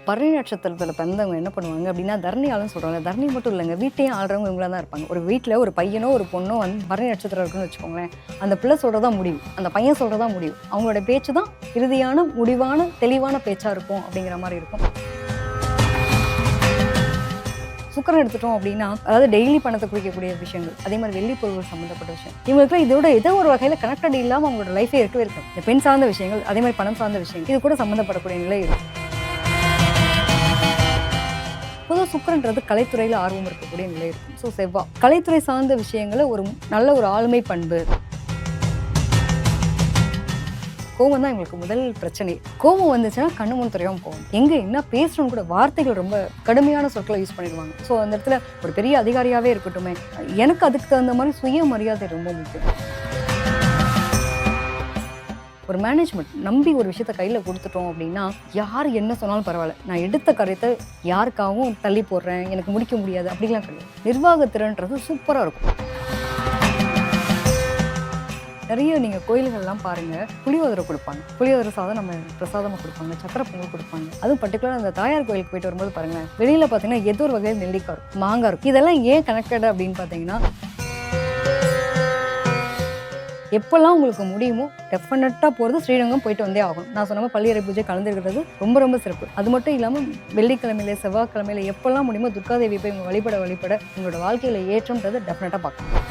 பரணி நட்சத்திரத்தில் பிறந்தவங்க என்ன பண்ணுவாங்க அப்படின்னா தரணி ஆளுன்னு சொல்கிறாங்க. தரணி மட்டும் இல்லைங்க, வீட்டையும் ஆள்றவங்க இவங்களா தான் இருப்பாங்க. ஒரு வீட்டில் ஒரு பையனோ ஒரு பொண்ணோ வந்து பரணி நட்சத்திரம் இருக்குன்னு வச்சுக்கோங்களேன், அந்த பிள்ளை சொல்கிறதா முடிவு, அந்த பையன் சொல்கிறதா முடிவு, அவங்களோட பேச்சு தான் இறுதியான முடிவான தெளிவான பேச்சாக இருக்கும் அப்படிங்கிற மாதிரி இருக்கும். சுக்கரன் எடுத்துட்டோம் அப்படின்னா, அதாவது டெய்லி பணத்தை குறிக்கக்கூடிய விஷயங்கள், அதே மாதிரி வெள்ளி பொருள்கள் சம்மந்தப்பட்ட விஷயம், இவங்களுக்கு இதோட ஏதோ ஒரு வகையில் கனெக்டட் இல்லாமல் அவங்களோட லைஃபே இருக்கவே இருக்கும். இந்த பெண் சார்ந்த விஷயங்கள், அதே மாதிரி பணம் சார்ந்த விஷயங்கள், இது கூட சம்மந்தப்படக்கூடிய நிலை இருக்கும். பொதுவாக சுக்கரன்றது கலைத்துறையில் ஆர்வம் இருக்கக்கூடிய நிலை இருக்கும். ஸோ செவ்வாய் கலைத்துறை சார்ந்த விஷயங்களை ஒரு நல்ல ஒரு ஆளுமை பண்பு. கோபம் தான் எங்களுக்கு முதல் பிரச்சனை. கோபம் வந்துச்சுன்னா கண்ணு முன் தெரியாமல் போகும். எங்கே என்ன பேசணும்னு கூட வார்த்தைகள் ரொம்ப கடுமையான சொற்களை யூஸ் பண்ணிடுவாங்க. ஸோ அந்த இடத்துல ஒரு பெரிய அதிகாரியாகவே இருக்கட்டுமே, எனக்கு அதுக்கு தகுந்த மாதிரி சுய மரியாதை ரொம்ப முக்கியம். ஒரு மேனேஜ்மெண்ட் நம்பி ஒரு விஷயத்த கையில் கொடுத்துட்டோம் அப்படின்னா, யார் என்ன சொன்னாலும் பரவாயில்ல, நான் எடுத்த காரியத்தை யாருக்காகவும் தள்ளி போடுறேன், எனக்கு முடிக்க முடியாது அப்படிலாம் கிடையாது. நிர்வாகத்திறன்றது சூப்பராக இருக்கும். நிறைய நீங்கள் கோயில்கள்லாம் பாருங்கள், புளியோதரை கொடுப்பாங்க. புளியோதரை சாதம் நம்ம பிரசாதமாக கொடுப்பாங்க, சக்கரை பொங்கல் கொடுப்பாங்க. அதுவும் பர்டிகுலராக அந்த தாயார் கோயிலுக்கு போயிட்டு வரும்போது பாருங்களேன், வெளியில் பார்த்தீங்கன்னா ஏதோ ஒரு வகையில் நெல்லிக்காய் இருக்கும், மாங்காய் இருக்கும். இதெல்லாம் ஏன் கனெக்டட் அப்படின்னு பார்த்தீங்கன்னா, எப்பெல்லாம் உங்களுக்கு முடியுமோ டெஃபினட்டாக போகிறது ஸ்ரீரங்கம் போயிட்டு வந்தே ஆகும். நான் சொன்ன பள்ளியறை பூஜை கலந்துருக்கிறது ரொம்ப ரொம்ப சிறப்பு. அது மட்டும் இல்லாமல் வெள்ளிக்கிழமையில செவ்வாய்க்கிழமையில எப்பெல்லாம் முடியுமோ துர்காதேவி போய் உங்கள் வழிபட உங்களோட வாழ்க்கையில் ஏற்றம்ன்றது டெஃபினட்டாக பார்க்கணும்.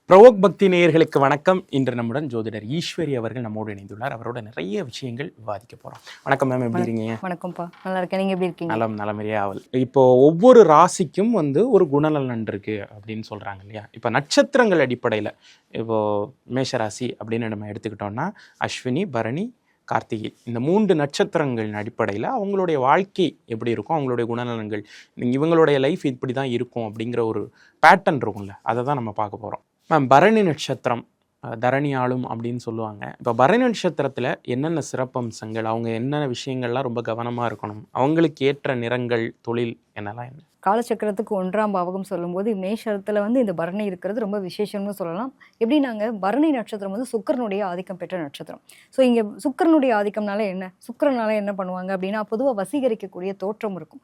பிரவோக் பக்தி நேயர்களுக்கு வணக்கம். இன்று நம்முடன் ஜோதிடர் ஈஸ்வரி அவர்கள் நம்மோடு இணைந்துள்ளார். அவரோட நிறைய விஷயங்கள் விவாதிக்க போறோம். வணக்கம் மேம், எப்படி இருக்கீங்க? வணக்கம்ப்பா, நல்லா இருக்கேன். நீங்க எப்படி இருக்கீங்க? நலமறியா ஆவல். இப்போ ஒவ்வொரு ராசிக்கும் வந்து ஒரு குணநலன் இருக்கு அப்படின்னு சொல்றாங்க இல்லையா? இப்போ நட்சத்திரங்கள் அடிப்படையில் இப்போ மேஷராசி அப்படின்னு நம்ம எடுத்துக்கிட்டோம்னா, அஸ்வினி, பரணி, கார்த்திகை, இந்த 3 நட்சத்திரங்களின் அடிப்படையில் அவங்களுடைய வாழ்க்கை எப்படி இருக்கும், அவங்களுடைய குணநலன்கள், இவங்களுடைய லைஃப் இப்படி தான் இருக்கும் அப்படிங்கிற ஒரு பேட்டர்ன் இருக்கும்ல, அதை தான் நம்ம பார்க்க போகிறோம். மேம், பரணி நட்சத்திரம் தரணி ஆளும் அப்படின்னு சொல்லுவாங்க. இப்போ பரணி நட்சத்திரத்தில் என்னென்ன சிறப்பம்சங்கள், அவங்க என்னென்ன விஷயங்கள்லாம் ரொம்ப கவனமாக இருக்கணும், அவங்களுக்கு ஏற்ற நிறங்கள், தொழில் என்னெல்லாம் என்ன? காலச்சக்கரத்துக்கு 1ஆம் பாவகம் சொல்லும்போது மேஷத்தில் வந்து இந்த பரணி இருக்கிறது ரொம்ப விசேஷம்னு சொல்லலாம். எப்படின்னாங்க, பரணி நட்சத்திரம் வந்து சுக்கிரனுடைய ஆதிக்கம் பெற்ற நட்சத்திரம். ஸோ இங்கே சுக்கிரனுடைய ஆதிக்கம்னால என்ன, சுக்கிரனால என்ன பண்ணுவாங்க அப்படின்னா, பொதுவாக வசீகரிக்கக்கூடிய தோற்றம் இருக்கும்.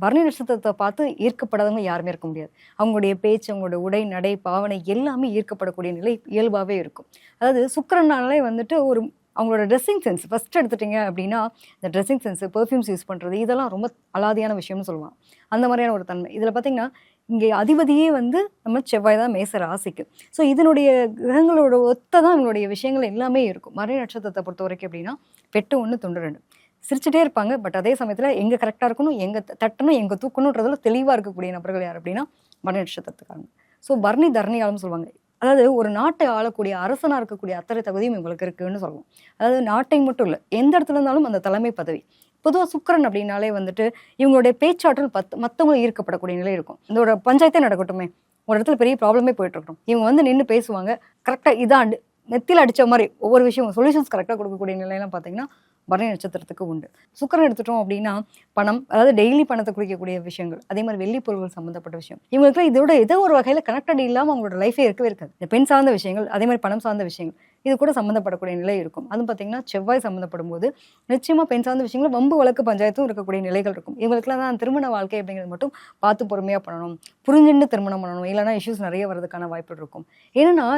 பரணி நட்சத்திரத்தை பார்த்து ஈர்க்கப்படாதவங்க யாருமே இருக்க முடியாது. அவங்களுடைய பேச்சு, அவங்களோட உடை, நடை, பாவனை எல்லாமே ஈர்க்கப்படக்கூடிய நிலை இயல்பாகவே இருக்கும். அதாவது சுக்கிரனாலே வந்துட்டு ஒரு அவங்களோட ட்ரெஸ்ஸிங் சென்ஸ் ஃபஸ்ட் எடுத்துட்டிங்க அப்படின்னா, இந்த ட்ரெஸ்ஸிங் சென்ஸு, பெர்ஃப்யூம்ஸ் யூஸ் பண்ணுறது, இதெல்லாம் ரொம்ப அலாதியான விஷயம்னு சொல்லுவாங்க. அந்த மாதிரியான ஒரு தன்மை இதில் பார்த்திங்கன்னா, இங்கே அதிபதியே வந்து நம்ம செவ்வாய் தான், மேச ராசிக்கு. ஸோ இதனுடைய கிரகங்களோட ஒத்த தான் இவங்களுடைய விஷயங்கள் எல்லாமே இருக்கும். பரணி நட்சத்திரத்தை பொறுத்த வரைக்கும் எப்படின்னா, வெட்டு 1 துண்டு 2, சிரிச்சுட்டே இருப்பாங்க. பட் அதே சமயத்தில் எங்கே கரெக்டாக இருக்கணும், எங்கே தட்டணும், எங்கே தூக்கணுன்றதில் தெளிவாக இருக்கக்கூடிய நபர்கள் யார் அப்படின்னா பரணி நட்சத்திரத்துக்காரங்க. ஸோ பரணி தரணி ஆளும் சொல்லுவாங்க. அதாவது ஒரு நாட்டை ஆளக்கூடிய அரசனாக இருக்கக்கூடிய அத்தனை தகுதியும் இவங்களுக்கு இருக்குன்னு சொல்லுவோம். அதாவது நாட்டை மட்டும் இல்லை, எந்த இடத்துல இருந்தாலும் அந்த தலைமை பதவி. பொதுவாக சுக்கிரன் அப்படின்னாலே வந்துட்டு இவங்களுடைய பேச்சாற்றல் மற்றவங்களும் ஈர்க்கப்படக்கூடிய நிலை இருக்கும். இந்த ஒரு பஞ்சாயத்தே நடக்கட்டுமே, ஒரு இடத்துல பெரிய ப்ராப்ளமே போயிட்டு இருக்கணும், இவங்க வந்து நின்று பேசுவாங்க, கரெக்டாக இதான் நெத்தியில் அடித்த மாதிரி ஒவ்வொரு விஷயம் சொல்யூஷன்ஸ் கரெக்டாக கொடுக்கக்கூடிய நிலையெல்லாம் பார்த்தீங்கன்னா பரணி நட்சத்திரத்துக்கு உண்டு. சுக்கிரன் எடுத்துட்டோம் அப்படின்னா, பணம், அதாவது டெய்லி பணத்தை குறிக்கக்கூடிய விஷயங்கள், அதே மாதிரி வெள்ளி பொருள்கள் சம்மந்தப்பட்ட விஷயம், இவங்களுக்கு இதோட ஏதோ ஒரு வகையில் கனெக்டட் இல்லாமல் அவங்களோட லைஃபே இருக்கவே இருக்காது. இந்த பெண் சார்ந்த விஷயங்கள், அதே மாதிரி பணம் சார்ந்த விஷயங்கள், இது கூட சம்மந்தப்படக்கூடிய நிலை இருக்கும். அதுவும் பார்த்தீங்கன்னா செவ்வாய் சம்மந்தப்படும் போது நிச்சயமாக பெண் சார்ந்த விஷயங்கள், வம்பு வழக்கு பஞ்சாயத்தும் இருக்கக்கூடிய நிலைகள் இருக்கும். இவங்களுக்குலாம் தான் திருமண வாழ்க்கை அப்படிங்கிறது மட்டும் பார்த்து பொறுமையாக பண்ணணும், புரிஞ்சுட்டு திருமணம் பண்ணணும், இல்லைனா இஷ்யூஸ் நிறைய வரதுக்கான வாய்ப்பு இருக்கும். ஏன்னா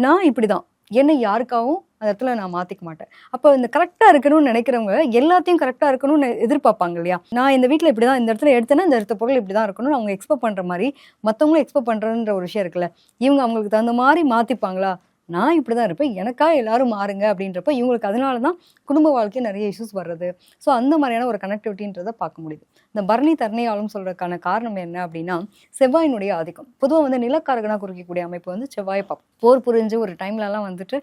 நான் இப்படி தான், என்னை யாருக்காகவும் அந்த இடத்துல நான் மாற்றிக்க மாட்டேன். அப்போ இந்த கரெக்டாக இருக்கணும்னு நினைக்கிறவங்க எல்லாத்தையும் கரெக்டாக இருக்கணும்னு எதிர்பார்ப்பாங்க இல்லையா? நான் இந்த வீட்டில் இப்படி தான், இந்த இடத்துல எடுத்தேன்னா இந்த இடத்த பொருள் இப்படி தான் இருக்கணும்னு அவங்க எக்ஸ்பெக்ட் பண்ணுற மாதிரி மற்றவங்களும் எக்ஸ்பெக்ட் பண்ணுறன்ற ஒரு விஷயம் இருக்குல்ல, இவங்க அவங்களுக்கு தகுந்த மாதிரி மாற்றிப்பாங்களா? நான் இப்படி தான் இருப்பேன், எனக்கா எல்லாரும் மாறுங்க அப்படின்றப்ப இவங்களுக்கு அதனால தான் குடும்ப வாழ்க்கையில் நிறைய இஷ்யூஸ் வர்றது. ஸோ அந்த மாதிரியான ஒரு கனெக்டிவிட்டின்றதை பார்க்க முடியுது. இந்த பரணி தரணி ஆளும் சொல்கிறதுக்கான காரணம் என்ன அப்படின்னா, செவ்வாயினுடைய ஆதிக்கம். பொதுவாக வந்து நிலக்காரகனாக குறிக்கக்கூடிய அமைப்பு வந்து செவ்வாயை பார்ப்போம். போர் புரிஞ்சு ஒரு டைம்லலாம் வந்துட்டு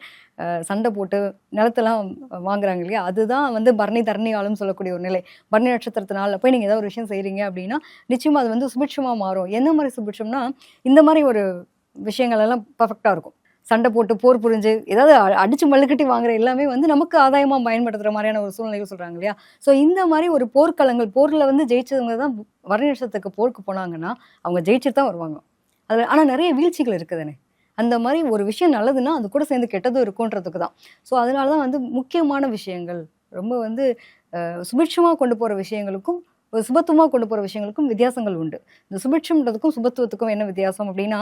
சண்டை போட்டு நிலத்தெல்லாம் வாங்குறாங்க இல்லையா, அதுதான் வந்து பரணி தரணி ஆளும் சொல்லக்கூடிய ஒரு நிலை. பரணி நட்சத்திரத்தினால போய் நீங்கள் ஏதாவது ஒரு விஷயம் செய்கிறீங்க அப்படின்னா நிச்சயமாக அது வந்து சுபிட்சமாக மாறும். எந்த மாதிரி சுபிட்சம்னா, இந்த மாதிரி ஒரு விஷயங்கள் எல்லாம் பர்ஃபெக்டாக இருக்கும். சண்டை போட்டு போர் புரிஞ்சு ஏதாவது அடிச்சு மல்லுக்கட்டி வாங்குற எல்லாமே வந்து நமக்கு ஆதாயமாக பயன்படுத்துகிற மாதிரியான ஒரு சூழ்நிலைகள் சொல்கிறாங்க இல்லையா? ஸோ இந்த மாதிரி ஒரு போர்க்களங்கள், போரில் வந்து ஜெயிச்சவங்க தான் பரணி நட்சத்திரத்துக்கு போருக்கு போனாங்கன்னா அவங்க ஜெயிச்சுட்டு தான் வருவாங்க. அதில் ஆனால் நிறைய வீழ்ச்சிகள் இருக்குதுன்னு. அந்த மாதிரி ஒரு விஷயம் நல்லதுன்னா அது கூட சேர்ந்து கெட்டதும் இருக்குன்றதுக்கு தான். ஸோ அதனால தான் வந்து முக்கியமான விஷயங்கள் ரொம்ப வந்து சுபிட்சமாக கொண்டு போகிற விஷயங்களுக்கும் ஒரு சுபத்துவமாக கொண்டு போகிற விஷயங்களுக்கும் வித்தியாசங்கள் உண்டு. இந்த சுபிட்சம்ன்றதுக்கும் சுபத்துவத்துக்கும் என்ன வித்தியாசம் அப்படின்னா,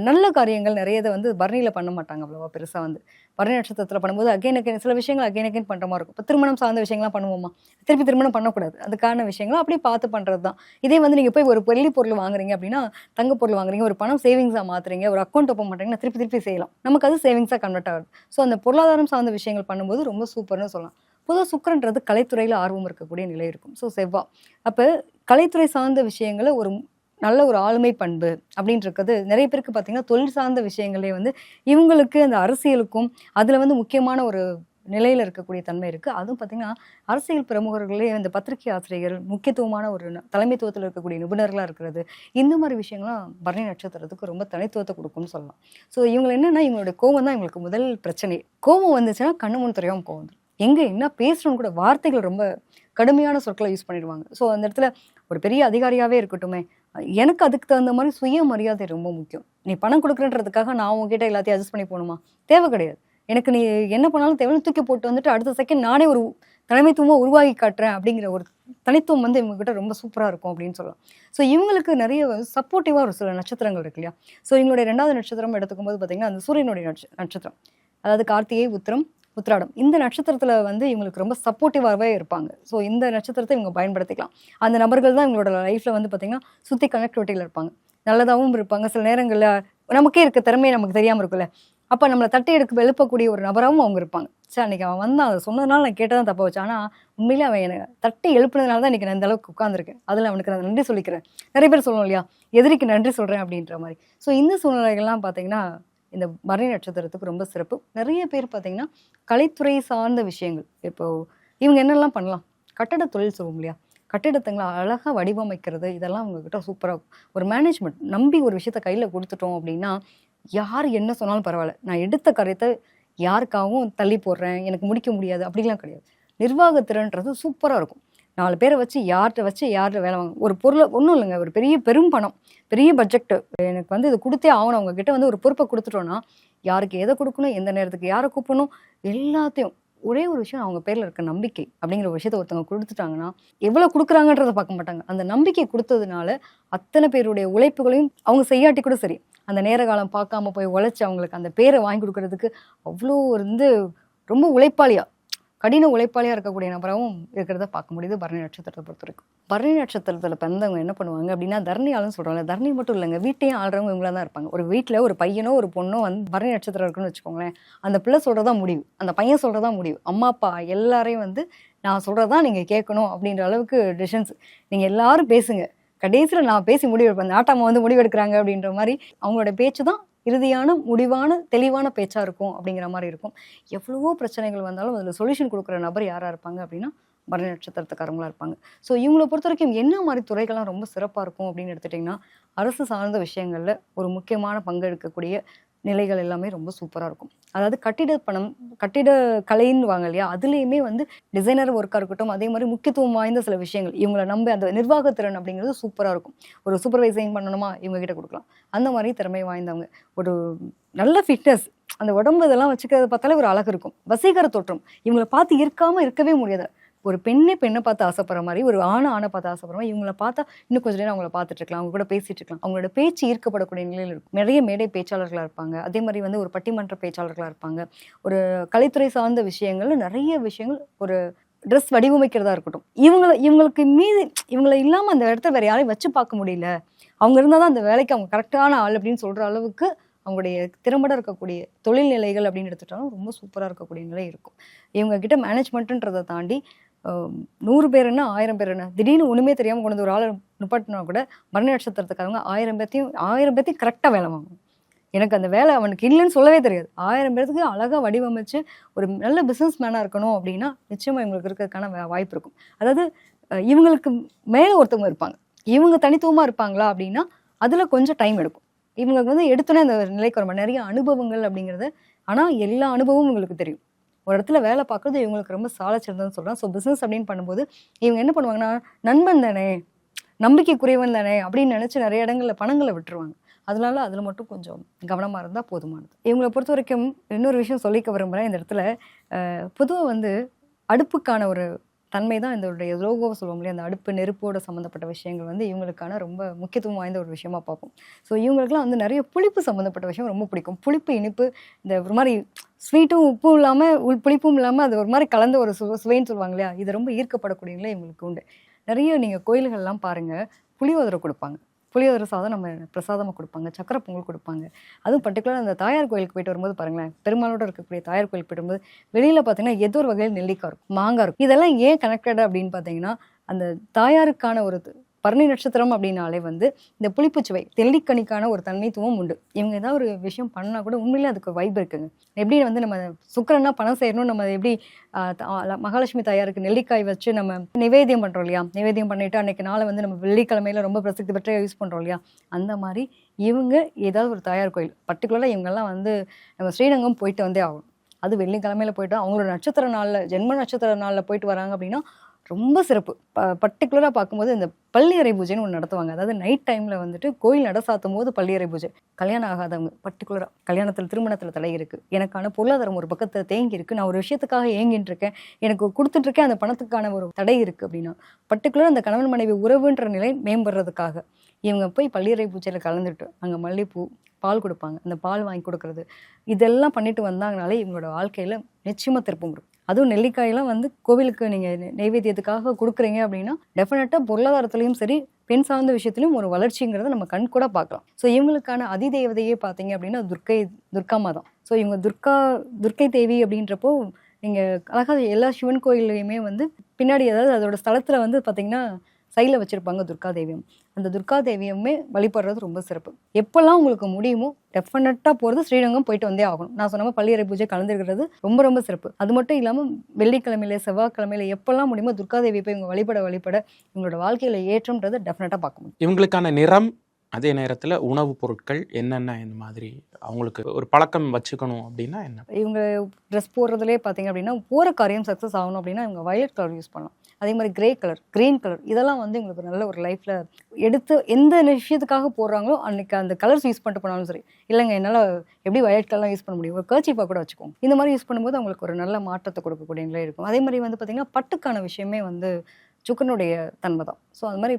நல்ல காரியங்கள் நிறைய இதை வந்து பரணியில் பண்ண மாட்டாங்க அவ்வளோவா பெருசாக வந்து. பரணி நட்சத்திரத்தில் பண்ணும்போது அகைன் அகைன் சில விஷயங்கள் அகைன் அகைன் பண்ணுற மாதிரி இருக்கும். இப்போ திருமணம் சார்ந்த விஷயங்கள்லாம் பண்ணுவோமா, திருப்பி திருமணம் பண்ணக்கூடாது. அதுக்கான விஷயங்கள் அப்படியே பார்த்து பண்ணுறது தான். இதே வந்து நீங்கள் போய் ஒரு வெள்ளி பொருள் வாங்குறீங்க அப்படின்னா, தங்க பொருள் வாங்குறீங்க, ஒரு பணம் சேவிங்ஸாக மாற்றுறீங்க, ஒரு அக்கௌண்ட் ஓப்பன் பண்ணுறீங்கன்னா திருப்பி திருப்பி செய்யலாம். நமக்கு அது சேவிங்ஸாக கன்வெர்ட் ஆகுது. ஸோ அந்த பொருளாதாரம் சார்ந்த விஷயங்கள் பண்ணும்போது ரொம்ப சூப்பர்னு சொல்லலாம். பொதுவாக சுக்கிரன்றது கலைத்துறையில் ஆர்வம் இருக்கக்கூடிய நிலை இருக்கும். ஸோ செவ்வாய் அப்போ கலைத்துறை சார்ந்த விஷயங்களை ஒரு நல்ல ஒரு ஆளுமை பண்பு அப்படின்றது நிறைய பேருக்கு பார்த்தீங்கன்னா தொழில் சார்ந்த விஷயங்களே வந்து இவங்களுக்கு அந்த அரசியலுக்கும் அதில் வந்து முக்கியமான ஒரு நிலையில் இருக்கக்கூடிய தன்மை இருக்குது. அதுவும் பார்த்திங்கன்னா அரசியல் பிரமுகர்களே இந்த பத்திரிகை ஆசிரியர்கள் முக்கியத்துவமான ஒரு தலைமைத்துவத்தில் இருக்கக்கூடிய நிபுணர்களாக இருக்கிறது, இந்த மாதிரி விஷயங்கள்லாம் பரணி நட்சத்திரத்துக்கு ரொம்ப தனித்துவத்தை கொடுக்கும்னு சொல்லலாம். ஸோ இவங்க என்னென்னா இவங்களுடைய கோவம் தான் இவங்களுக்கு முதல் பிரச்சனை. கோவம் வந்துச்சுன்னா கண்ணு முன் தெரியாமல் கோவம் வந்துடும். எங்கே என்ன பேசுகிறோன்னு கூட வார்த்தைகள் ரொம்ப கடுமையான சொற்களை யூஸ் பண்ணிடுவாங்க. ஸோ அந்த இடத்துல ஒரு பெரிய அதிகாரியாகவே இருக்கட்டுமே, எனக்கு அதுக்கு தகுந்த மாதிரி சுயமரியாதை ரொம்ப முக்கியம். நீ பணம் கொடுக்குறன்றதுக்காக நான் உங்ககிட்ட எல்லாத்தையும் அட்ஜஸ்ட் பண்ணி போகணுமா? தேவை கிடையாது. எனக்கு நீ என்ன பண்ணாலும் தேவைன்னு தூக்கி போட்டு வந்துட்டு அடுத்த செகண்ட் நானே ஒரு தலைமைத்துவமாக உருவாகி காட்டுறேன் அப்படிங்கிற ஒரு தனித்துவம் வந்து இவங்ககிட்ட ரொம்ப சூப்பராக இருக்கும் அப்படின்னு சொல்லலாம். ஸோ இவங்களுக்கு நிறைய சப்போர்ட்டிவாக ஒரு சில நட்சத்திரங்கள் இருக்கு இல்லையா? ஸோ இவங்களுடைய 2வது நட்சத்திரம் எடுத்துக்கும் போது பார்த்தீங்கன்னா அந்த சூரியனுடைய நட்சத்திரம், அதாவது கார்த்திகை, உத்திரம், உத்திராடம், இந்த நட்சத்திரத்தில் வந்து இவங்களுக்கு ரொம்ப சப்போர்ட்டிவாகவே இருப்பாங்க. ஸோ இந்த நட்சத்திரத்தை இவங்க பயன்படுத்திக்கலாம். அந்த நபர்கள் தான் இவங்களோட லைஃப்பில் வந்து பார்த்திங்கன்னா சுற்றி கனெக்டிவிட்டியில் இருப்பாங்க, நல்லதாகவும் இருப்பாங்க. சில நேரங்களில் நமக்கே இருக்க திறமையை நமக்கு தெரியாமல் இருக்குல்ல, அப்போ நம்மளை தட்டி எழுப்பக்கூடிய ஒரு நபராகவும் அவங்க இருப்பாங்க. சரி, அன்றைக்கி அவன் வந்து அதை சொன்னதுனால நான் கேட்டதான் தப்பா வச்சு, ஆனால் உண்மையிலே அவன் எனக்கு தட்டி எழுப்புனதுனால தான் இன்றைக்கி நான் இந்த அளவுக்கு உட்காந்துருக்கேன், அதில் அவனுக்கு நான் நன்றி சொல்லிக்கிறேன். நிறைய பேர் சொல்லணும் இல்லையா, எதிரிக்கு நன்றி சொல்கிறேன் அப்படின்ற மாதிரி. ஸோ இந்த சூழ்நிலைகள்லாம் பார்த்திங்கன்னா இந்த பரணி நட்சத்திரத்துக்கு ரொம்ப சிறப்பு. நிறைய பேர் பார்த்திங்கன்னா கலைத்துறை சார்ந்த விஷயங்கள், இப்போது இவங்க என்னெல்லாம் பண்ணலாம், கட்டட தொழில் சொல்லுவோம் இல்லையா, கட்டிடத்துங்களை அழகாக வடிவமைக்கிறது, இதெல்லாம் அவங்கக்கிட்ட சூப்பராக ஒரு மேனேஜ்மெண்ட் நம்பி ஒரு விஷயத்த கையில் கொடுத்துட்டோம் அப்படின்னா யார் என்ன சொன்னாலும் பரவாயில்ல, நான் எடுத்த காரியத்தை யாருக்காகவும் தள்ளி போடுறேன், எனக்கு முடிக்க முடியாது அப்படிலாம் கிடையாது. நிர்வாகத்திறன்றது சூப்பராக இருக்கும். 4 பேரை வச்சு யார்கிட்ட வேலை வாங்க, ஒரு பொருளை ஒன்றும் இல்லைங்க, ஒரு பெரும் பணம், பெரிய பட்ஜெக்ட்டு, எனக்கு வந்து இது கொடுத்தே ஆகணும், அவங்கக்கிட்ட வந்து ஒரு பொறுப்பை கொடுத்துட்டோன்னா யாருக்கு எதை கொடுக்கணும், எந்த நேரத்துக்கு யாரை கூப்பிடணும், எல்லாத்தையும் ஒரே ஒரு விஷயம், அவங்க பேரில் இருக்க நம்பிக்கை அப்படிங்கிற ஒரு விஷயத்தை ஒருத்தவங்க கொடுத்துட்டாங்கன்னா எவ்வளோ கொடுக்குறாங்கன்றதை பார்க்க மாட்டாங்க. அந்த நம்பிக்கை கொடுத்ததுனால அத்தனை பேருடைய உழைப்புகளையும் அவங்க செய்யாட்டி கூட சரி, அந்த நேர காலம் பார்க்காம போய் உழைச்சி அவங்களுக்கு அந்த பேரை வாங்கி கொடுக்கறதுக்கு அவ்வளோ வந்து ரொம்ப உழைப்பாளியாக, கடின உழைப்பாளியாக இருக்கக்கூடிய நபராகவும் இருக்கிறத பார்க்க முடியுது பரணி நட்சத்திரத்தை பொறுத்த வரைக்கும். பரணி நட்சத்திரத்தில் பிறந்தவங்க என்ன பண்ணுவாங்க அப்படின்னா தரணி ஆளுன்னு சொல்கிறாங்க. தரணி மட்டும் இல்லைங்க, வீட்டையும் ஆள்றவங்க இவங்களா தான் இருப்பாங்க. ஒரு வீட்டில் ஒரு பையனோ ஒரு பொண்ணோ வந்து பரணி நட்சத்திரம் இருக்குன்னு வச்சுக்கோங்களேன், அந்த பிள்ளை சொல்கிறதா முடிவு, அந்த பையன் சொல்கிறதா முடிவு, அம்மா அப்பா எல்லாரையும் வந்து நான் சொல்கிறதா நீங்கள் கேட்கணும் அப்படின்ற அளவுக்கு டிசிஷன்ஸ். நீங்கள் எல்லாரும் பேசுங்க, கடைசியில் நான் பேசி முடிவெடுப்பேன், நாட்டாம வந்து முடிவெடுக்கிறாங்க அப்படின்ற மாதிரி அவங்களோட பேச்சு தான் இறுதியான முடிவான தெளிவான பேச்சாக இருக்கும் அப்படிங்கிற மாதிரி இருக்கும். எவ்வளவோ பிரச்சனைகள் வந்தாலும் அதில் சொல்யூஷன் கொடுக்குற நபர் யாராக இருப்பாங்க அப்படின்னா பரணி நட்சத்திரத்துக்காரங்களாக இருப்பாங்க. ஸோ இவங்களை பொறுத்த வரைக்கும் என்ன மாதிரி துறைகள்லாம் ரொம்ப சிறப்பாக இருக்கும் அப்படின்னு எடுத்துட்டிங்கன்னா, அரசு சார்ந்த விஷயங்களில் ஒரு முக்கியமான பங்கெடுக்கக்கூடிய நிலைகள் எல்லாமே ரொம்ப சூப்பராக இருக்கும். அதாவது கட்டிட கலைன்னு வாங்க இல்லையா, அதுலேயுமே வந்து டிசைனர் ஒர்க்காக இருக்கட்டும், அதே மாதிரி முக்கியத்துவம் வாய்ந்த சில விஷயங்கள் இவங்களை நம்ப அந்த நிர்வாகத்திறன் அப்படிங்கிறது சூப்பராக இருக்கும். ஒரு சூப்பர்வைசிங் பண்ணணுமா இவங்ககிட்ட கொடுக்கலாம், அந்த மாதிரி திறமை வாய்ந்தவங்க. ஒரு நல்ல ஃபிட்னஸ், அந்த உடம்பு இதெல்லாம் வச்சுக்கிறத பார்த்தாலே ஒரு அழகு இருக்கும், வசீகர தோற்றம். இவங்களை பார்த்து இருக்கவே முடியாது. ஒரு பெண்ணை பார்த்து ஆசைப்படுற மாதிரி, ஒரு ஆணை பார்த்து ஆசைப்படுற மாதிரி, இவங்களை பார்த்தா இன்னும் கொஞ்சம் நேரம் அவங்கள பார்த்துட்டு இருக்கலாம், அவங்க கூட பேசிட்டு இருக்கலாம். அவங்களோட பேச்சு ஈர்க்கப்படக்கூடிய நிலையில் இருக்கும். நிறைய மேடை பேச்சாளர்களாக இருப்பாங்க, அதே மாதிரி வந்து ஒரு பட்டிமன்ற பேச்சாளர்களாக இருப்பாங்க. ஒரு கலைத்துறை சார்ந்த விஷயங்கள் நிறைய விஷயங்கள், ஒரு ட்ரெஸ் வடிவமைக்கிறதா இருக்கட்டும், இவங்களுக்கு மீது இவங்களை இல்லாமல் அந்த இடத்த வேற யாரையும் வச்சு பார்க்க முடியல, அவங்க இருந்தால் தான் அந்த வேலைக்கு அவங்க கரெக்டான ஆள் அப்படின்னு சொல்கிற அளவுக்கு அவங்களுடைய திறம்பட இருக்கக்கூடிய தொழில் நிலைகள் அப்படின்னு எடுத்துட்டாலும் ரொம்ப சூப்பராக இருக்கக்கூடிய நிலை இருக்கும். இவங்க கிட்ட மேனேஜ்மெண்ட்டுன்றதை தாண்டி 100 பேர் என்ன 1000 பேர் என்ன, திடீர்னு ஒன்றுமே தெரியாமல் கொண்டு வந்து ஒரு ஆளை நிப்பாட்டினா கூட பரணி நட்சத்திரத்துக்காரங்க 1000 பேர்த்தையும் கரெக்டாக வேலை வாங்கணும். எனக்கு அந்த வேலை அவனுக்கு இல்லைன்னு சொல்லவே தெரியாது. 1000 பேருக்கு அழகாக வடிவமைச்சு ஒரு நல்ல பிஸ்னஸ் மேனாக இருக்கணும் அப்படின்னா நிச்சயமாக இவங்களுக்கு இருக்கிறதுக்கான வாய்ப்பு இருக்கும். அதாவது இவங்களுக்கு மேலே ஒருத்தவங்க இருப்பாங்க, இவங்க தனித்துவமாக இருப்பாங்களா அப்படின்னா அதில் கொஞ்சம் டைம் எடுக்கும். இவங்களுக்கு வந்து எடுத்தோன்னே அந்த நிலைக்கு வர நிறைய அனுபவங்கள் அப்படிங்கிறது, ஆனால் எல்லா அனுபவமும் இவங்களுக்கு தெரியும். ஒரு இடத்துல வேலை பார்க்குறது இவங்களுக்கு ரொம்ப சால சிறந்ததுன்னு சொல்கிறேன். ஸோ பிஸ்னஸ் அப்படின்னு பண்ணும்போது இவங்க என்ன பண்ணுவாங்கன்னா, நண்பன் தானே, நம்பிக்கைக்குரியவன் தானே அப்படின்னு நினச்சி நிறைய இடங்களில் பணங்களை விட்டுருவாங்க. அதனால அதில் மட்டும் கொஞ்சம் கவனமாக இருந்தால் போதுமானது. இவங்களை பொறுத்த வரைக்கும் இன்னொரு விஷயம் சொல்லிக்க விரும்புகிறேன் இந்த இடத்துல. பொதுவாக வந்து அடுப்புக்கான ஒரு தன்மை தான் இதோடைய லோகோவை சொல்லுவோம் இல்லையா, அந்த அடுப்பு நெருப்போட சம்மந்தப்பட்ட விஷயங்கள் வந்து இவங்களுக்கான ரொம்ப முக்கியத்துவம் வாய்ந்த ஒரு விஷயமா பார்ப்போம். ஸோ இவங்களுக்குலாம் வந்து நிறைய புளிப்பு சம்மந்தப்பட்ட விஷயம் ரொம்ப பிடிக்கும். புளிப்பு, இனிப்பு, இந்த ஒரு மாதிரி ஸ்வீட்டும் உப்பும் இல்லாமல் புளிப்பும் இல்லாமல் அது ஒரு மாதிரி கலந்த ஒரு சுவைன்னு சொல்லுவாங்க இல்லையா, இது ரொம்ப ஈர்க்கப்படக்கூடியவங்களே இவங்களுக்கு உண்டு. நிறைய நீங்கள் கோயில்கள்லாம் பாருங்கள், புளியோதரை கொடுப்பாங்க. புளியோதரை சாதம் நம்ம பிரசாதமாக கொடுப்பாங்க, சக்கரை பொங்கல் கொடுப்பாங்க. அதுவும் பர்டிகுலராக அந்த தாயார் கோயிலுக்கு போயிட்டு வரும்போது பாருங்களேன், பெருமாளோட இருக்கக்கூடிய தாயார் கோயிலுக்கு போயிட்டு வரும்போது வெளியில் பார்த்தீங்கன்னா ஏதோ ஒரு வகையில் நெல்லிக்காய் இருக்கும், மாங்காய் இருக்கும். இதெல்லாம் ஏன் கனெக்டட் அப்படின்னு பார்த்தீங்கன்னா, அந்த தாயாருக்கான ஒரு பரணி நட்சத்திரம் அப்படின்னாலே வந்து இந்த புளிப்புச்சுவை தெல்லிக்கனிக்கான ஒரு தனித்துவம் உண்டு. இவங்க ஏதாவது ஒரு விஷயம் பண்ணால் கூட உண்மையிலே அதுக்கு ஒரு வைப் இருக்குங்க. எப்படி வந்து நம்ம சுக்கிரன்னா பணம் செய்யணும், நம்ம எப்படி மகாலட்சுமி தாயாருக்கு நெல்லிக்காய் வச்சு நம்ம நிவேதியம் பண்ணுறோம் இல்லையா, நிவேதியம் பண்ணிவிட்டு அன்றைக்கி நாளை வந்து நம்ம வெள்ளிக்கிழமையில ரொம்ப பிரசித்தி பெற்ற யூஸ் பண்ணுறோம் இல்லையா, அந்த மாதிரி இவங்க ஏதாவது ஒரு தாயார் கோயில் பர்டிகுலராக இவங்கெல்லாம் வந்து நம்ம ஸ்ரீரங்கம் போயிட்டு வந்தே ஆகும். அது வெள்ளிக்கிழமையில போயிட்டு அவங்களோட நட்சத்திர நாளில், ஜென்ம நட்சத்திர நாளில் போயிட்டு வராங்க அப்படின்னா ரொம்ப சிறப்பு. பர்டிகுலராக பார்க்கும்போது இந்த பள்ளியறை பூஜைன்னு ஒன்று நடத்துவாங்க. அதாவது நைட் டைமில் வந்துட்டு கோயில் நட சாத்தும் போது பள்ளியறை பூஜை. கல்யாணம் ஆகாதவங்க பர்டிகுலராக கல்யாணத்தில் திருமணத்தில் தடை இருக்குது, எனக்கான பொருளாதாரம் ஒரு பக்கத்தில் தேங்கி இருக்குது, நான் ஒரு விஷயத்துக்காக ஏங்கிட்டு இருக்கேன், எனக்கு கொடுத்துட்ருக்கேன், அந்த பணத்துக்கான ஒரு தடை இருக்குது அப்படின்னா பர்டிகுலராக அந்த கணவன் மனைவி உறவுன்ற நிலை மேம்படுறதுக்காக இவங்க போய் பள்ளியறை பூஜையில் கலந்துட்டு அங்கே மல்லிகைப்பூ, பால் கொடுப்பாங்க. அந்த பால் வாங்கி கொடுக்கறது இதெல்லாம் பண்ணிட்டு வந்தாங்கனாலே இவங்களோட வாழ்க்கையில் நிச்சயமாக திருப்பம் வரும். அதுவும் நெல்லிக்காயெல்லாம் வந்து கோவிலுக்கு நீங்கள் நைவேத்தியத்துக்காக கொடுக்குறீங்க அப்படின்னா டெஃபினட்டாக பொருளாதாரத்துலேயும் சரி, பெண் சார்ந்த விஷயத்துலையும் ஒரு வளர்ச்சிங்கிறத நம்ம கண் கூட பார்க்கலாம். ஸோ இவங்களுக்கான அதிதேவதையே பார்த்தீங்க அப்படின்னா துர்க்கா தான். ஸோ இவங்க துர்க்கை தேவி அப்படின்றப்போ நீங்கள் அழகாக எல்லா சிவன் கோயில்லையுமே வந்து பின்னாடி அதாவது அதோட ஸ்தலத்தில் வந்து பார்த்தீங்கன்னா சைடில் வச்சுருப்பாங்க துர்காதேவியம். அந்த துர்காதேவியமே வழிபடுறது ரொம்ப சிறப்பு. எப்போல்லாம் உங்களுக்கு முடியுமோ டெஃபினட்டாக போகிறது ஸ்ரீரங்கம் போயிட்டு வந்தே ஆகணும். நான் சொன்ன பள்ளியறை பூஜை கலந்துருக்கிறது ரொம்ப ரொம்ப சிறப்பு. அது மட்டும் இல்லாமல் வெள்ளிக்கிழமையில செவ்வாய்க்கிழமையில எப்போல்லாம் முடியுமோ துர்காதேவியை போய் இவங்க வழிபட இவங்களோட வாழ்க்கையில் ஏற்றம்ன்றதை டெஃபினட்டாக பார்க்க முடியும். இவங்களுக்கான நிறம், அதே நேரத்தில் உணவுப் பொருட்கள் என்னென்ன, இந்த மாதிரி அவங்களுக்கு ஒரு பழக்கம் வச்சுக்கணும் அப்படின்னா என்ன? இவங்க ட்ரெஸ் போடுறதுலேயே பார்த்தீங்க அப்படின்னா போகிற காரியம் சக்ஸஸ் ஆகணும் அப்படின்னா இவங்க வயலட் கலர் யூஸ் பண்ணலாம். அதே மாதிரி கிரே கலர், க்ரீன் கலர், இதெல்லாம் வந்து இவங்களுக்கு நல்ல ஒரு லைஃப்பில் எடுத்து எந்த விஷயத்துக்காக போடுறாங்களோ அன்றைக்கி அந்த கலர்ஸ் யூஸ் பண்ணிட்டு போனாலும் சரி, இல்லைங்க என்னால் எப்படி வயலட் கலர்லாம் யூஸ் பண்ண முடியும், ஒரு கர்ச்சீஃபாக கூட வச்சுக்கோங்க. இந்த மாதிரி யூஸ் பண்ணும்போது அவங்களுக்கு ஒரு நல்ல மாற்றத்தை கொடுக்கக்கூடிய நிலை இருக்கும். அதே மாதிரி வந்து பார்த்திங்கன்னா பட்டுக்கான விஷயமே வந்து சுக்கரனுடைய தன்மை தான். ஸோ அது மாதிரி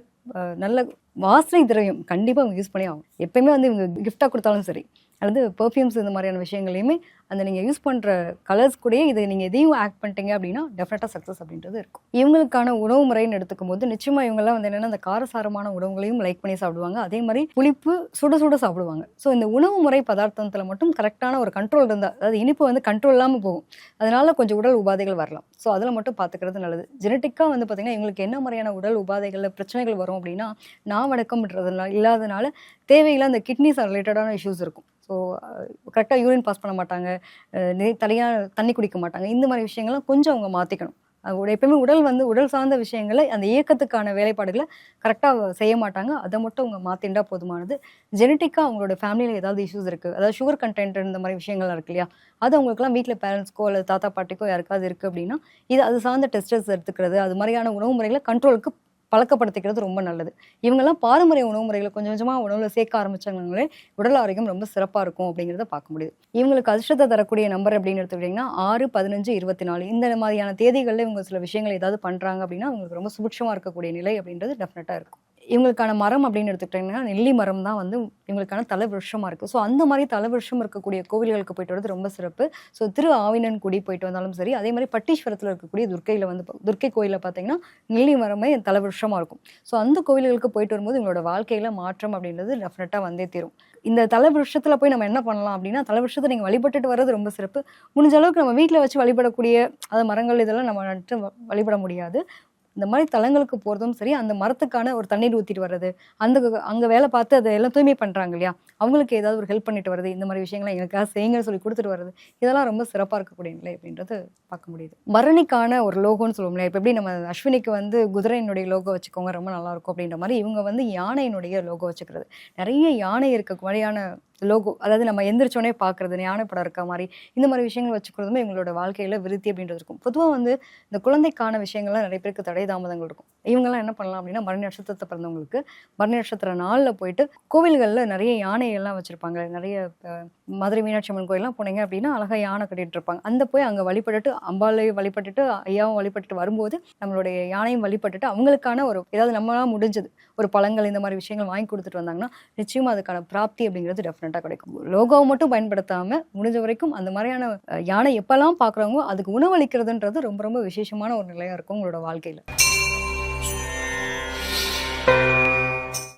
நல்ல வாசனை திரவியம் கண்டிப்பாக அவங்க யூஸ் பண்ணி ஆகும். எப்பயுமே வந்து இவங்க கிஃப்டாக கொடுத்தாலும் சரி, அல்லது பெர்ஃப்யூம்ஸ் இந்த மாதிரியான விஷயங்களையுமே அந்த நீங்கள் யூஸ் பண்ணுற கலர்ஸ் கூடயே இதை நீங்கள் எதையும் ஆக்ட் பண்ணிட்டீங்க அப்படின்னா டெஃபினட்டாக சக்ஸஸ் அப்படின்றது இருக்கும். இவங்களுக்கான உணவு முறைன்னு எடுத்துக்கும் போது நிச்சயமாக இவங்கெல்லாம் வந்து என்னென்னா அந்த காரசாரமான உணவுகளையும் லைக் பண்ணி சாப்பிடுவாங்க. அதே மாதிரி புளிப்பு சுட சுட சாப்பிடுவாங்க. ஸோ இந்த உணவு முறை பதார்த்தத்தில் மட்டும் கரெக்டான ஒரு கண்ட்ரோல் இருந்தால், அதாவது இனிப்பு வந்து கண்ட்ரோல் இல்லாமல் போகும், அதனால கொஞ்சம் உடல் உபாதைகள் வரலாம். ஸோ அதில் மட்டும் பார்த்துக்கிறது நல்லது. ஜெனட்டிக்காக வந்து பார்த்திங்கன்னா இவங்களுக்கு என்ன மாதிரியான உடல் உபாதைகளில் பிரச்சனைகள் வரும் அப்படின்னா, நாவடக்கம்ன்றதுனால இல்லாதனால தேவையில்லை அந்த கிட்னிஸ் ரிலேட்டடான இஷ்யூஸ் இருக்கும். ஸோ கரெக்டாக யூரின் பாஸ் பண்ண மாட்டாங்க, தனியாக தண்ணி குடிக்க மாட்டாங்க. இந்த மாதிரி விஷயங்கள்லாம் கொஞ்சம் அவங்க மாற்றிக்கணும். எப்பயுமே உடல் சார்ந்த விஷயங்களை அந்த இயக்கத்துக்கான வேலைப்பாடுகளை கரெக்டாக செய்ய மாட்டாங்க. அதை மட்டும் அவங்க மாற்றிண்டா போதுமானது. ஜெனட்டிக்காக அவங்களோட ஃபேமிலியில் ஏதாவது இஷ்யூஸ் இருக்குது, அதாவது சுகர் கண்டென்ட் இந்த மாதிரி விஷயங்கள்லாம் இருக்கு இல்லையா, அது அவங்களுக்குலாம் வீட்டில் பேரண்ட்ஸ்க்கோ அல்லது தாத்தா பாட்டிக்கோ யாருக்காவது இருக்குது அப்படின்னா அது சார்ந்த டெஸ்டர்ஸ் எடுத்துக்கிறது, அது மாதிரியான உணவு முறைகளை கண்ட்ரோலுக்கு பழக்கப்படுத்திக்கிறது ரொம்ப நல்லது. இவங்கெல்லாம் பாரம்பரிய உணவு முறைகளை கொஞ்சம் கொஞ்சமாக உணவில் சேர்க்க ஆரம்பிச்சாங்களே உடல் ஆரோக்கியம் ரொம்ப சிறப்பாக இருக்கும் அப்படிங்கிறத பார்க்க முடியுது. இவங்களுக்கு அதிர்ஷ்டத்தை தரக்கூடிய நம்பர் அப்படின்னு எடுத்துக்கிட்டிங்கன்னா 6, 15, 24 இந்த மாதிரியான தேதிகளில் இவங்க சில விஷயங்கள் ஏதாவது பண்ணுறாங்க அப்படின்னா அவங்களுக்கு ரொம்ப சுபிட்சமாக இருக்கக்கூடிய நிலை அப்படின்றது டெஃபினட்டாக இருக்கும். இவங்களுக்கான மரம் அப்படின்னு எடுத்துக்கிட்டிங்கன்னா நெல்லி மரம் தான் வந்து இவங்களுக்கான தலைவிருஷமாக இருக்குது. ஸோ அந்த மாதிரி தலைவிருஷம் இருக்கக்கூடிய கோவில்களுக்கு போயிட்டு வரது ரொம்ப சிறப்பு. ஸோ திரு ஆவினன்குடி போயிட்டு வந்தாலும் சரி, அதே மாதிரி பட்டீஸ்வரத்தில் இருக்கக்கூடிய துர்க்கை கோயிலில் பார்த்தீங்கன்னா நெல்லி மரமே தலைவிருஷமாக இருக்கும். ஸோ அந்த கோவில்களுக்கு போயிட்டு வரும்போது இவங்களோட வாழ்க்கையில் மாற்றம் அப்படின்றது டெஃபினட்டாக வந்தே தீரும். இந்த தலைவிருஷத்தில் போய் நம்ம என்ன பண்ணலாம் அப்படின்னா, தலைவிருஷத்தை நீங்கள் வழிபட்டுட்டு வர்றது ரொம்ப சிறப்பு. முடிஞ்ச அளவுக்கு நம்ம வீட்டில் வச்சு வழிபடக்கூடிய அது மரங்கள் இதெல்லாம் நம்ம நட்டு வழிபட முடியாது. இந்த மாதிரி தலங்களுக்கு போகிறதும் சரி, அந்த மரத்துக்கான ஒரு தண்ணீர் ஊற்றிட்டு வர்றது, அங்கே வேலை பார்த்து அதை எல்லாம் தூய்மை பண்ணுறாங்க இல்லையா, அவங்களுக்கு ஏதாவது ஒரு ஹெல்ப் பண்ணிட்டு வருது, இந்த மாதிரி விஷயங்கள்லாம் எங்களுக்காக செய்யுங்கன்னு சொல்லி கொடுத்துட்டு வருது, இதெல்லாம் ரொம்ப சிறப்பாக இருக்கக்கூடிய நிலை அப்படின்றது பார்க்க முடியுது. பரணிக்கான ஒரு லோகோன்னு சொல்லுவோம் இல்லையா, இப்போ எப்படி நம்ம அஸ்வினிக்கு வந்து குதிரையினுடைய லோகோ வச்சுக்கோங்க ரொம்ப நல்லாயிருக்கும் அப்படின்ற மாதிரி இவங்க வந்து யானையினுடைய லோகோ வச்சுக்கிறது. நிறைய யானை இருக்க மாதிரியான லோகோ, அதாவது நம்ம எந்திரிச்சோனே பார்க்குறது, யானை படம் இருக்க மாதிரி இந்த மாதிரி விஷயங்கள் வச்சுக்கிறதுமே எங்களோட வாழ்க்கையில் விருத்தி அப்படின்றது இருக்கும். பொதுவாக வந்து இந்த குழந்தைக்கான விஷயங்கள்லாம் நிறைய பேருக்கு தடை தாமதங்கள் இருக்கும். இவங்கெல்லாம் என்ன பண்ணலாம் அப்படின்னா, பரணி நட்சத்திரத்தை பிறந்தவங்களுக்கு பரணி நட்சத்திர நாளில் போயிட்டு கோவில்களில் நிறைய யானைகள்லாம் வச்சுருப்பாங்க. நிறைய மதுரை மீனாட்சி அம்மன் கோயிலெலாம் போனீங்க அப்படின்னா அழகாக யானை கட்டிகிட்டு இருப்பாங்க. அந்த போய் அங்கே வழிபட்டுட்டு அம்பாளையும் வழிபட்டுட்டு ஐயாவும் வழிபட்டுட்டு வரும்போது நம்மளுடைய யானையும் வழிபட்டுட்டு அவங்களுக்கான ஒரு ஏதாவது நம்மளால் முடிஞ்சது ஒரு பழங்கள் இந்த மாதிரி விஷயங்கள் வாங்கி கொடுத்துட்டு வந்தாங்கன்னா நிச்சயமாக அதுக்கான பிராப்தி அப்படிங்கிறது டெஃபினட்டாக கிடைக்கும். லோகோவை மட்டும் பயன்படுத்தாமல் முடிஞ்ச வரைக்கும் அந்த மாதிரியான யானை எப்போல்லாம் பார்க்குறாங்களோ அதுக்கு உணவளிக்கிறதுன்றது ரொம்ப ரொம்ப விசேஷமான ஒரு நிலையாக இருக்கும் உங்களோட வாழ்க்கையில்.